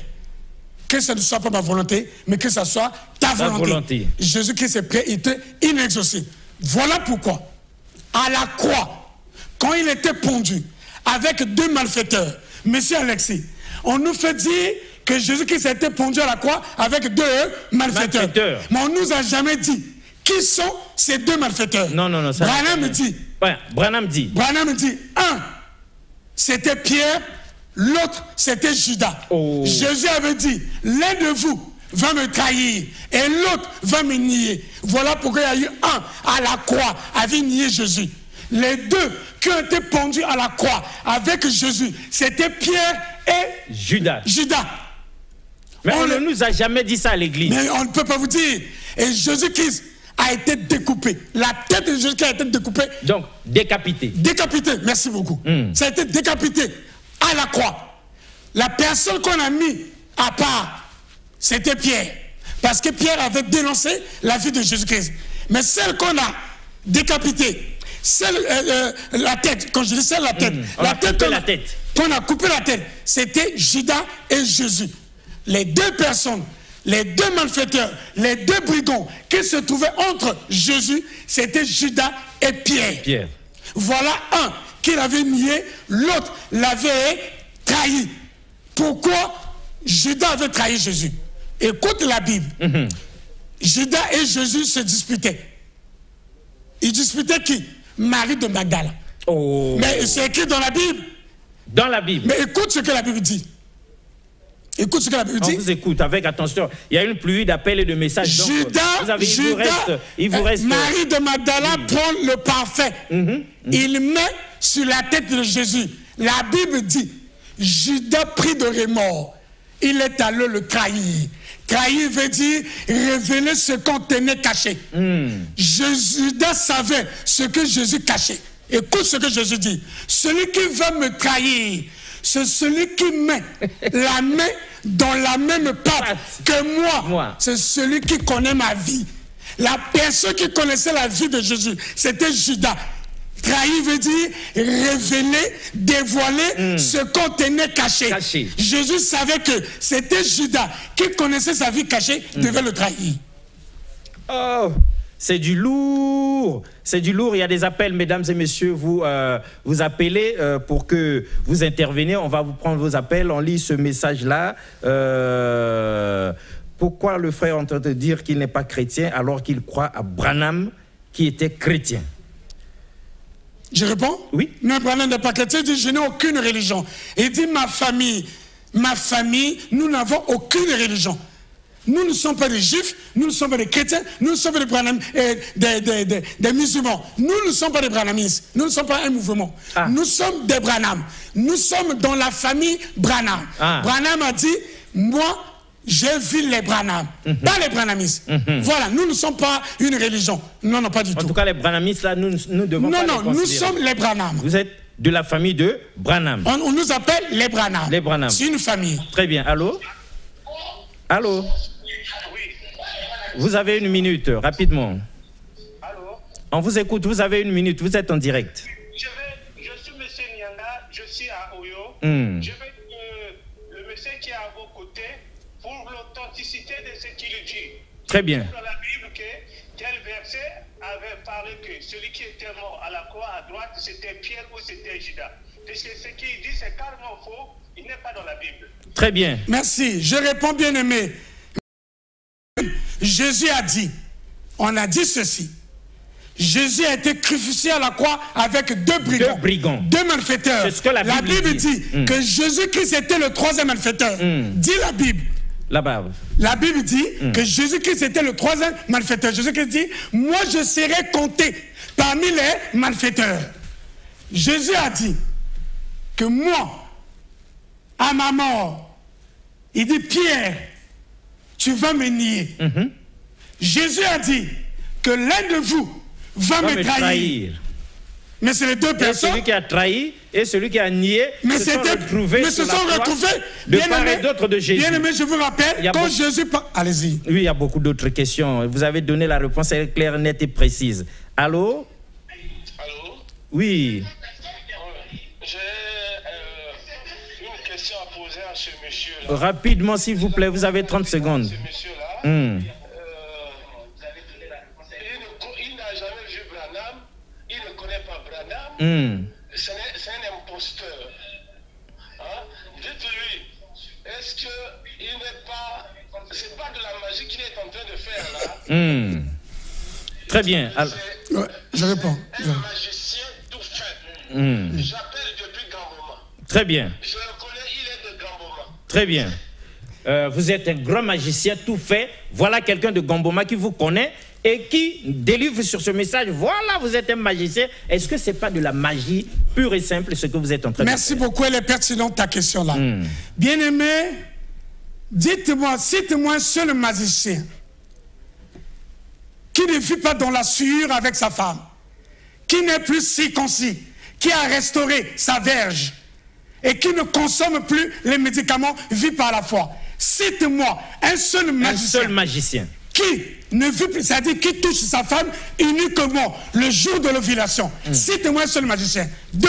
que ce ne soit pas ma volonté, mais que ce soit ta volonté. Jésus-Christ est prêt, il était inexaucé. Voilà pourquoi, à la croix, quand il était pendu avec 2 malfaiteurs, Monsieur Alexis, on nous fait dire que Jésus-Christ a été pendu à la croix avec 2 malfaiteurs. Mais on ne nous a jamais dit qui sont ces 2 malfaiteurs. Non. Branham dit. Branham dit, un, c'était Pierre, l'autre, c'était Judas. Jésus avait dit, l'un de vous va me trahir et l'autre va me nier. Voilà pourquoi il y a eu un à la croix, avait nié Jésus. Les 2 qui ont été pendus à la croix avec Jésus, c'était Pierre et Judas. Mais on ne nous a jamais dit ça à l'église. Mais on ne peut pas vous dire. Et Jésus-Christ a été découpé. La tête de Jésus-Christ a été découpée. Donc, décapité. Décapité, merci beaucoup. Ça a été décapité à la croix. La personne qu'on a mis à part, c'était Pierre. Parce que Pierre avait dénoncé la vie de Jésus-Christ. Mais celle qu'on a décapitée, la tête, quand je dis celle, la tête. Qu'on a coupé la tête, c'était Judas et Jésus. Les 2 personnes, les 2 malfaiteurs, les 2 brigands qui se trouvaient entre Jésus, c'était Judas et Pierre. Voilà un qui l'avait nié, l'autre l'avait trahi. Pourquoi Judas avait trahi Jésus? Écoute la Bible. Judas et Jésus se disputaient. Ils disputaient qui? Marie de Magdala. Oh. Mais c'est écrit dans la Bible. Dans la Bible. Mais écoute ce que la Bible dit. Écoute ce que la Bible dit. On vous écoute avec attention. Il y a une pluie d'appels et de messages. Donc, il vous reste Marie de Magdala prend le parfait. Il met sur la tête de Jésus. La Bible dit, Judas prit de remords. Il est allé le trahir. Trahir veut dire révéler ce qu'on tenait caché. Judas savait ce que Jésus cachait. Écoute ce que Jésus dit. Celui qui va me trahir, c'est celui qui met la main dans la même pâte que moi. C'est celui qui connaît ma vie. La personne qui connaissait la vie de Jésus, c'était Judas. Trahir veut dire révéler, dévoiler ce qu'on tenait caché. Jésus savait que c'était Judas qui connaissait sa vie cachée, devait le trahir. Oh, c'est du lourd. C'est du lourd. Il y a des appels, mesdames et messieurs. Vous appelez pour que vous interveniez. On va vous prendre vos appels. On lit ce message-là. Pourquoi le frère entend dire qu'il n'est pas chrétien alors qu'il croit à Branham qui était chrétien? Je réponds? Oui. Non, Branham n'est pas chrétien. Il dit, je n'ai aucune religion. Il dit, ma famille, nous n'avons aucune religion. Nous ne sommes pas des juifs, nous ne sommes pas des chrétiens, nous ne sommes pas des Branham, des musulmans. Nous ne sommes pas des branhamistes, nous ne sommes pas un mouvement. Nous sommes des Branham. Nous sommes dans la famille Branham. Branham a dit, moi, j'ai vu les Branham, pas les branhamistes. Voilà, nous ne sommes pas une religion. Non, non, pas du tout. En tout cas, les branhamistes, là, nous devons pas les considérer. Non, nous sommes les Branham. Vous êtes de la famille de Branham. On nous appelle les Branham. Les Branham. C'est une famille. Très bien. Allô? Allô? Vous avez une minute, rapidement. Allô? On vous écoute, vous avez une minute, vous êtes en direct. Je suis M. Nyanga, je suis à Oyo. Je veux que le monsieur qui est à vos côtés, pour l'authenticité de ce qu'il dit. Très bien. Dans la Bible, quel verset avait parlé que celui qui était mort à la croix à droite, c'était Pierre ou c'était Judas? Parce que ce qu'il dit, c'est carrément faux, il n'est pas dans la Bible. Très bien. Merci, je réponds bien aimé. Jésus a dit, on a dit ceci. Jésus a été crucifié à la croix avec deux brigands. Deux malfaiteurs. C'est ce que la Bible dit que Jésus-Christ était le troisième malfaiteur. Dit la Bible. La Bible dit que Jésus-Christ était le troisième malfaiteur. Jésus-Christ dit, moi je serai compté parmi les malfaiteurs. Jésus a dit que moi, à ma mort, il dit, Pierre, tu vas me nier. Jésus a dit que l'un de vous va me trahir. Mais c'est les deux personnes. Celui qui a trahi et celui qui a nié se sont retrouvés de part et d'autre de Jésus. Bien aimé, je vous rappelle, quand Jésus... Allez-y. Oui, il y a beaucoup d'autres questions. Vous avez donné la réponse, elle est claire, nette et précise. Allô? Allô? Oui. J'ai une question à poser à ce monsieur-là. Rapidement, s'il vous plaît, vous avez 30 secondes. Ce monsieur-là, il n'a jamais vu Branham, il ne connaît pas Branham, c'est un imposteur. Hein? Dites-lui, est-ce qu'il n'est pas... C'est pas de la magie qu'il est en train de faire là? Très bien. Ouais, je réponds. Un magicien tout fait. J'appelle depuis Gamboma. Très bien. Je le connais, il est de Gamboma. Très bien. Vous êtes un grand magicien tout fait. Voilà quelqu'un de Gamboma qui vous connaît et qui délivre sur ce message. Voilà, vous êtes un magicien. Est-ce que ce n'est pas de la magie pure et simple ce que vous êtes en train de faire? Merci beaucoup, elle est pertinente ta question là. Bien-aimé, dites-moi, cite-moi un seul magicien qui ne vit pas dans la sueur avec sa femme, qui n'est plus circoncis, qui a restauré sa verge et qui ne consomme plus les médicaments, vit par la foi. Cite-moi un seul magicien. Qui ne vit plus, c'est-à-dire qui touche sa femme uniquement le jour de l'ovulation. Cite-moi un seul magicien. 2.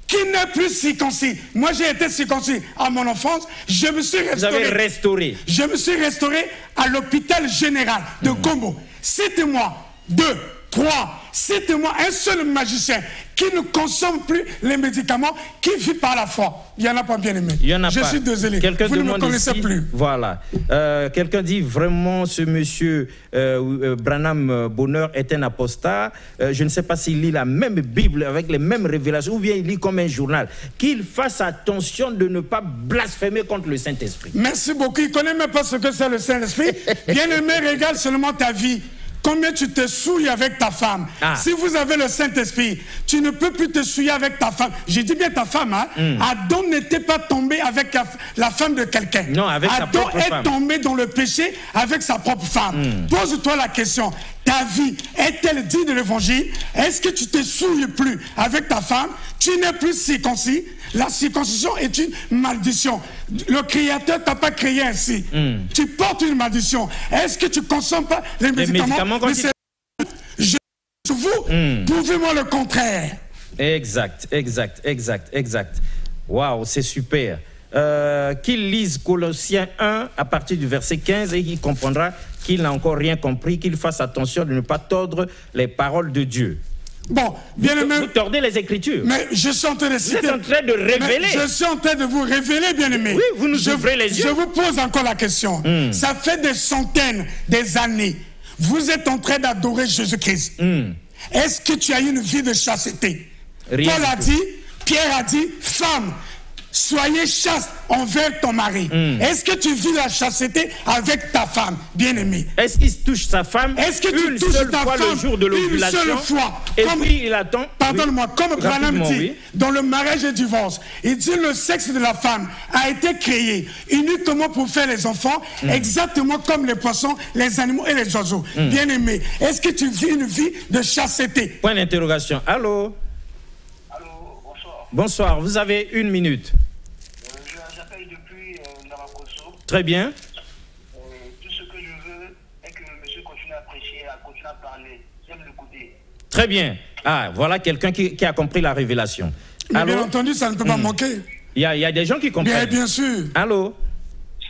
Qui n'est plus circoncis. Moi, j'ai été circoncis à mon enfance. Je me suis restauré. Vous avez restauré. Je me suis restauré à l'hôpital général de Gombo. Cite-moi 2 3. Cite-moi un seul magicien qui ne consomme plus les médicaments, qui vit par la foi. Il n'y en a pas, bien aimé. Il y en a Je pas. suis désolé. Vous ne me connaissez plus. Voilà. Quelqu'un dit vraiment ce monsieur Branham Bonheur est un apostat. Je ne sais pas s'il lit la même Bible avec les mêmes révélations ou bien il lit comme un journal. Qu'il fasse attention de ne pas blasphémer contre le Saint-Esprit. Merci beaucoup. Il ne connaît même pas ce que c'est le Saint-Esprit. Bien aimé, regarde seulement ta vie. Combien tu te souilles avec ta femme. Si vous avez le Saint-Esprit, tu ne peux plus te souiller avec ta femme. J'ai dit bien ta femme. Hein? Adam n'était pas tombé avec la femme de quelqu'un. Non, avec sa propre femme. Adam est tombé dans le péché avec sa propre femme. Pose-toi la question. Ta vie est-elle digne de l'évangile? Est-ce que tu te souilles plus avec ta femme? Tu n'es plus circoncis. La circoncision est une malédiction. Le Créateur t'a pas créé ainsi. Tu portes une malédiction. Est-ce que tu consommes pas les médicaments? Je vous, prouvez-moi le contraire. Exact. Waouh, c'est super. Qu'il lise Colossiens 1 à partir du verset 15 et qu'il comprendra qu'il n'a encore rien compris, qu'il fasse attention de ne pas tordre les paroles de Dieu. Bon, bien aimé. Vous tordez les Écritures. Mais je suis en train de citer. Vous êtes en train de révéler. Je suis en train de vous révéler, bien aimé. Oui, vous nous ouvrez les yeux. Je vous pose encore la question. Ça fait des centaines, des années. Vous êtes en train d'adorer Jésus-Christ. Est-ce que tu as une vie de chasteté? Paul a dit, Pierre a dit, femme, soyez chaste envers ton mari. Est-ce que tu vis la chasteté avec ta femme, bien-aimée? Est-ce qu'il touche sa femme? Est-ce que tu touches ta femme le jour de l'ovulation? Une seule fois. Et puis il attend. Pardonne-moi, comme Branham dit, oui, dans le mariage et divorce, il dit le sexe de la femme a été créé uniquement pour faire les enfants, exactement comme les poissons, les animaux et les oiseaux. Bien-aimé, est-ce que tu vis une vie de chasteté? Point d'interrogation. Allô? Bonsoir, vous avez 1 minute. J'appelle depuis Navakoso. Très bien. Tout ce que je veux est que monsieur continue à prêcher, continue à parler. J'aime l'écouter. Très bien. Ah, voilà quelqu'un qui a compris la révélation. Mais bien entendu, ça ne peut pas manquer. Il y a des gens qui comprennent. Bien sûr. Allô?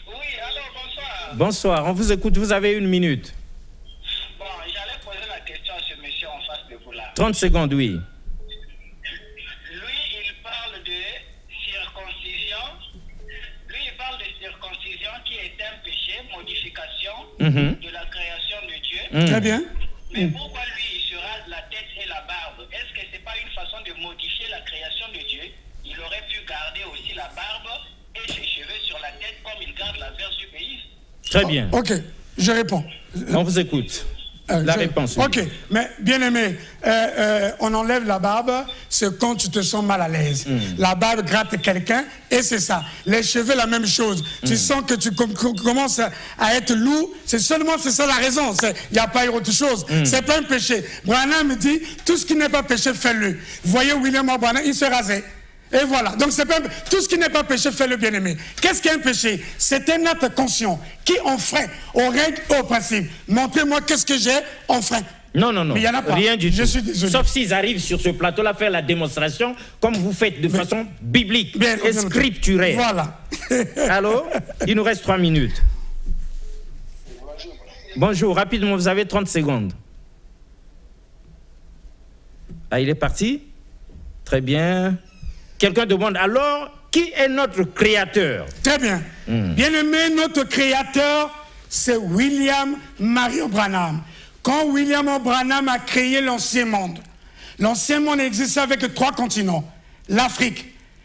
Oui, allô, bonsoir. Bonsoir, on vous écoute, vous avez 1 minute. Bon, j'allais poser la question à ce monsieur en face de vous là. 30 secondes, oui. De la création de Dieu. Très bien. Mais pourquoi lui il se rase la tête et la barbe? Est-ce que c'est pas une façon de modifier la création de Dieu? Il aurait pu garder aussi la barbe et ses cheveux sur la tête comme il garde la verge du pays. Très bien. Ok, je réponds. On vous écoute. La réponse. Oui. Ok, mais bien aimé, on enlève la barbe, c'est quand tu te sens mal à l'aise. La barbe gratte quelqu'un et c'est ça. Les cheveux, la même chose. Tu sens que tu commences à être lourd, c'est ça la raison. Il n'y a pas autre chose. C'est pas un péché. Branham me dit, tout ce qui n'est pas péché, fais-le. Vous voyez William Branham, il se rasait. Et voilà, donc c'est pas tout ce qui n'est pas péché, fait le bien-aimé. Qu'est-ce qu'un péché? C'est un acte conscient qui enfreint aux règles et aux principes. Montrez-moi qu'est-ce que j'ai enfreint. Non, mais il y en a pas. Rien du tout. Je suis désolé. Sauf s'ils arrivent sur ce plateau-là faire la démonstration comme vous faites de façon biblique et scripturelle. Voilà. Allô? Il nous reste 3 minutes. Bonjour, rapidement, vous avez 30 secondes. Ah, il est parti? Très bien. Quelqu'un demande alors, qui est notre créateur? Très bien. Bien-aimé, notre créateur, c'est William Marion Branham. Quand William Branham a créé l'ancien monde existait avec 3 continents, l'Afrique,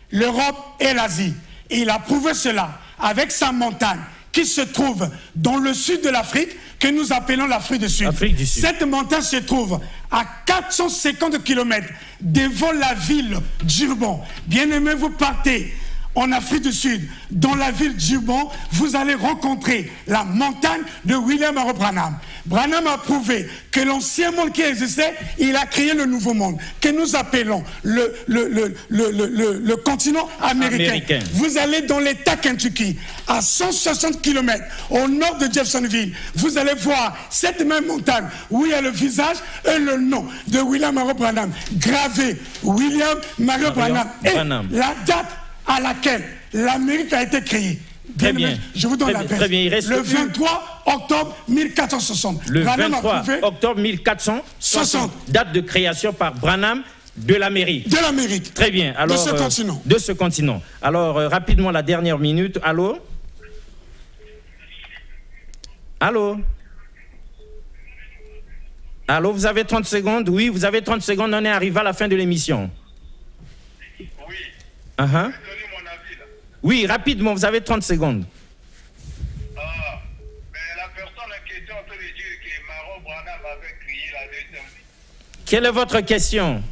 l'Europe et l'Asie. Et il a prouvé cela avec sa montagne qui se trouve dans le sud de l'Afrique, que nous appelons l'Afrique du Sud. Cette montagne se trouve à 450 km devant la ville d'Urban. Bien aimé, vous partez en Afrique du Sud, dans la ville d'Urban, vous allez rencontrer la montagne de William Branham. Branham a prouvé que l'ancien monde qui existait, il a créé le nouveau monde, que nous appelons le continent américain. Vous allez dans l'État Kentucky, à 160 km au nord de Jeffersonville. Vous allez voir cette même montagne où il y a le visage et le nom de William Branham gravé. William Branham. Et la date à laquelle l'Amérique a été créée. Très bien. Je vous donne la date. Très bien. Il reste le 23 octobre 1460. Le Branham 23 a prouvé octobre 1460. Date de création par Branham de l'Amérique. De l'Amérique. Très bien. Alors, de ce continent. De ce continent. Alors, rapidement, la dernière minute. Allô? Allô? Allô, vous avez 30 secondes? Oui, vous avez 30 secondes. On est arrivé à la fin de l'émission. Oui. Uh-huh. Je vais donner mon avis, là. Oui, rapidement, vous avez 30 secondes. Ah, mais la personne en question peut lui dire que Maro Branham avait crié la deuxième vie. Quelle est votre question?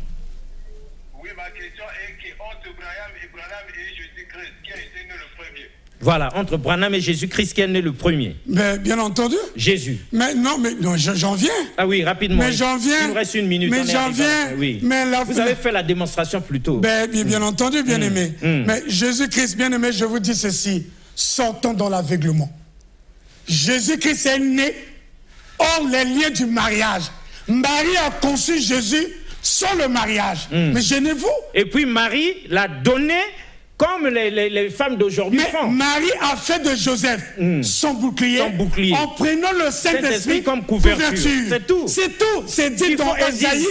Oui, ma question est qu'entre Branham et Jésus-Christ, qui a été né le premier? Voilà, entre Branham et Jésus-Christ, qui est né le premier? Mais bien entendu. Jésus. Mais non, j'en viens. Ah oui, rapidement. Mais j'en viens. Il nous reste une minute. Mais j'en viens. Oui. Mais vous avez fait la démonstration plus tôt. Bien entendu, bien aimé. Mais Jésus-Christ, bien aimé, je vous dis ceci. Sortons dans l'aveuglement. Jésus-Christ est né hors les liens du mariage. Marie a conçu Jésus sans le mariage. Mais gênez-vous. Et puis Marie l'a donné comme les femmes d'aujourd'hui font. Marie a fait de Joseph son bouclier, en prenant le Saint-Esprit comme couverture. C'est tout. C'est tout. C'est dit dans Ésaïe.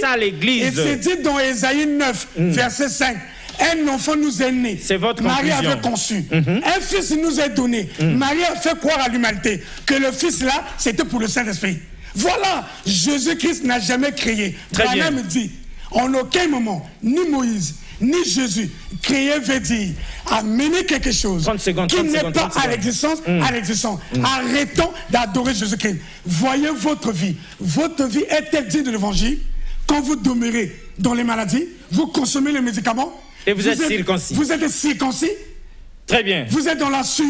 Et c'est dit dans Ésaïe 9, verset 5. Un enfant nous est né. C'est votre Marie conclusion. avait conçu. Un fils nous est donné. Marie a fait croire à l'humanité que le fils là, c'était pour le Saint-Esprit. Voilà. Jésus-Christ n'a jamais créé. Branham dit, en aucun moment, ni Moïse, ni Jésus, créer veut dire amener quelque chose qui n'est pas à l'existence, Arrêtons d'adorer Jésus-Christ. Voyez votre vie. Votre vie est-elle digne de l'évangile? Quand vous demeurez dans les maladies, vous consommez les médicaments. Et vous êtes circoncis. Vous êtes circoncis. Très bien. Vous êtes dans la sueur,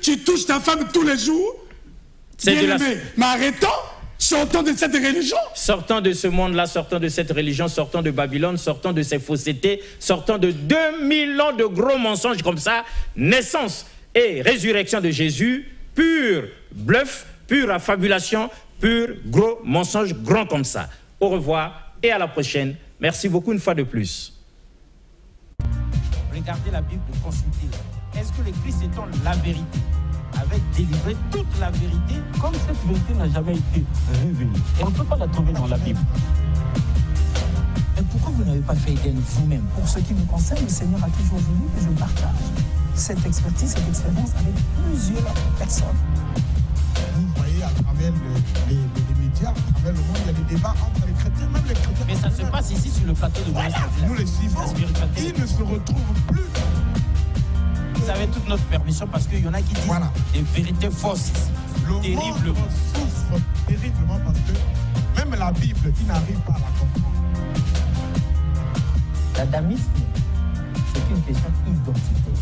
tu touches ta femme tous les jours. Mais arrêtons. Sortons de cette religion. Sortons de ce monde-là, sortons de cette religion, sortons de Babylone, sortons de ces faussetés, sortons de 2000 ans de gros mensonges comme ça. Naissance et résurrection de Jésus, pur bluff, pure affabulation, pur gros mensonge grand comme ça. Au revoir et à la prochaine. Merci beaucoup une fois de plus. Regardez la Bible, consultez-la. Est-ce que le Christ étant la vérité avait délivré toute la vérité? Comme cette vérité n'a jamais été révélée, et on ne peut pas la trouver dans la Bible. Mais pourquoi vous n'avez pas fait Éden vous-même? Pour ce qui me concerne, le Seigneur a toujours voulu que je partage cette expertise, cette expérience avec plusieurs personnes. Vous voyez à travers les médias, à travers le monde, il y a des débats entre les chrétiens, même les chrétiens. Mais ça se passe ici sur le plateau de Moïse. Nous les suivons, ils ne se retrouvent plus. Vous avez toute notre permission parce qu'il y en a qui disent des vérités fausses. Terriblement. Souffre terriblement parce que même la Bible, ils n'arrivent pas à la comprendre. L'adamisme, c'est une question identitaire.